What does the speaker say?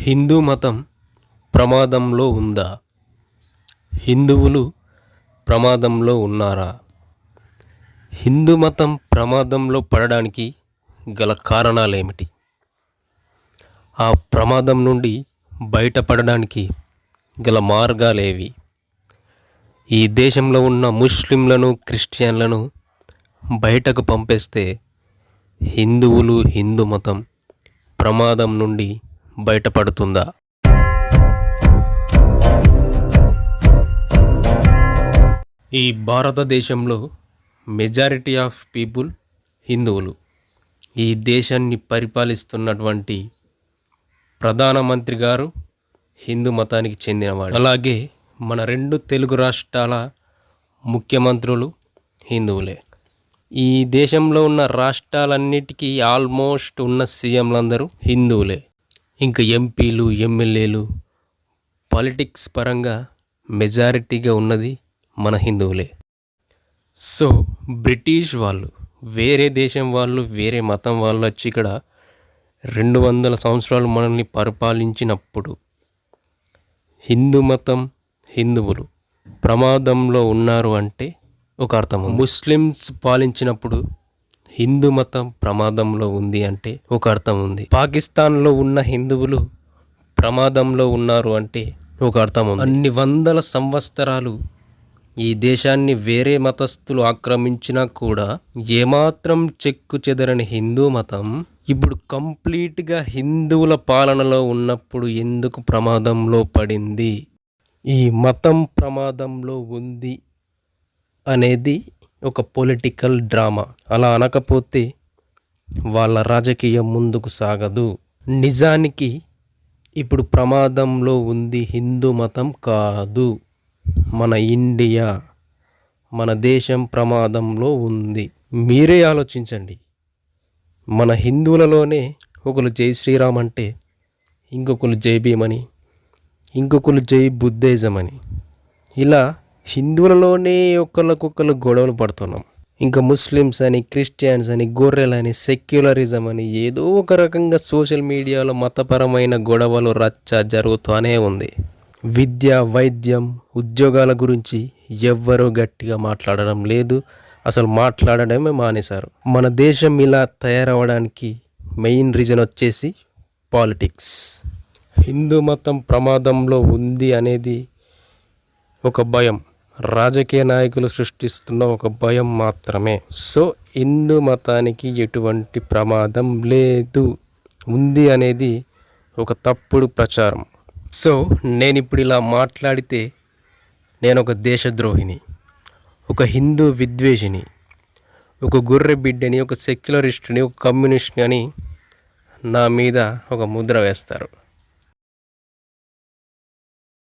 హిందూ మతం ప్రమాదంలో ఉందా? హిందువులు ప్రమాదంలో ఉన్నారా? హిందూ మతం ప్రమాదంలో పడడానికి గల కారణాలేమిటి? ఆ ప్రమాదం నుండి బయటపడడానికి గల మార్గాలేవి? ఈ దేశంలో ఉన్న ముస్లింలను, క్రిస్టియన్లను బయటకు పంపేస్తే హిందువులు, హిందూ మతం ప్రమాదం నుండి బయటపడుతుందా? ఈ భారతదేశంలో మెజారిటీ ఆఫ్ పీపుల్ హిందువులు. ఈ దేశాన్ని పరిపాలిస్తున్నటువంటి ప్రధానమంత్రి గారు హిందూ మతానికి చెందినవాడు. అలాగే మన 2 తెలుగు రాష్ట్రాల ముఖ్యమంత్రులు హిందువులే. ఈ దేశంలో ఉన్న రాష్ట్రాలన్నిటికీ ఆల్మోస్ట్ ఉన్న సీఎంలందరూ హిందువులే. ఇంకా ఎంపీలు, ఎమ్మెల్యేలు పాలిటిక్స్ పరంగా మెజారిటీగా ఉన్నది మన హిందువులే. సో బ్రిటిష్ వాళ్ళు, వేరే దేశం వాళ్ళు, వేరే మతం వాళ్ళు వచ్చి ఇక్కడ 200 సంవత్సరాలు మనల్ని పరిపాలించినప్పుడు హిందూ మతం, హిందువులు ప్రమాదంలో ఉన్నారు అంటే ఒక అర్థం. ముస్లిమ్స్ పాలించినప్పుడు హిందూ మతం ప్రమాదంలో ఉంది అంటే ఒక అర్థం ఉంది. పాకిస్తాన్లో ఉన్న హిందువులు ప్రమాదంలో ఉన్నారు అంటే ఒక అర్థం ఉంది. అన్ని వందల సంవత్సరాలు ఈ దేశాన్ని వేరే మతస్థులు ఆక్రమించినా కూడా ఏమాత్రం చెక్కు చెదరని హిందూ మతం ఇప్పుడు కంప్లీట్గా హిందువుల పాలనలో ఉన్నప్పుడు ఎందుకు ప్రమాదంలో పడింది? ఈ మతం ప్రమాదంలో ఉంది అనేది ఒక పొలిటికల్ డ్రామా. అలా అనకపోతే వాళ్ళ రాజకీయం ముందుకు సాగదు. నిజానికి ఇప్పుడు ప్రమాదంలో ఉంది హిందూ మతం కాదు, మన ఇండియా, మన దేశం ప్రమాదంలో ఉంది. మీరే ఆలోచించండి. మన హిందువులలోనే ఒకరు జై శ్రీరామ్ అంటే ఇంకొకరు జై భీమ్ అని, ఇంకొకరు జై బుద్ధిజం అని, ఇలా హిందువులలోనే ఒకరికొకరు గొడవలు పడుతున్నాం. ఇంకా ముస్లిమ్స్ అని, క్రిస్టియన్స్ అని, గొర్రెలని, సెక్యులరిజం అని ఏదో ఒక రకంగా సోషల్ మీడియాలో మతపరమైన గొడవలు రచ్చ జరుగుతూనే ఉంది. విద్య, వైద్యం, ఉద్యోగాల గురించి ఎవ్వరూ గట్టిగా మాట్లాడడం లేదు. అసలు మాట్లాడడమే మానేశారు. మన దేశం ఇలా తయారవడానికి మెయిన్ రీజన్ వచ్చేసి పాలిటిక్స్. హిందూ మతం ప్రమాదంలో ఉంది అనేది ఒక భయం, రాజకీయ నాయకులు సృష్టిస్తున్న ఒక భయం మాత్రమే. సో హిందూ మతానికి ఎటువంటి ప్రమాదం లేదు, ఉంది అనేది ఒక తప్పుడు ప్రచారం. సో నేను ఇప్పుడు ఇలా మాట్లాడితే నేను ఒక దేశద్రోహిని, ఒక హిందూ విద్వేషిని, ఒక గొర్రె బిడ్డని, ఒక సెక్యులరిస్ట్ని, ఒక కమ్యూనిస్ట్ని అని నా మీద ఒక ముద్ర వేస్తారు.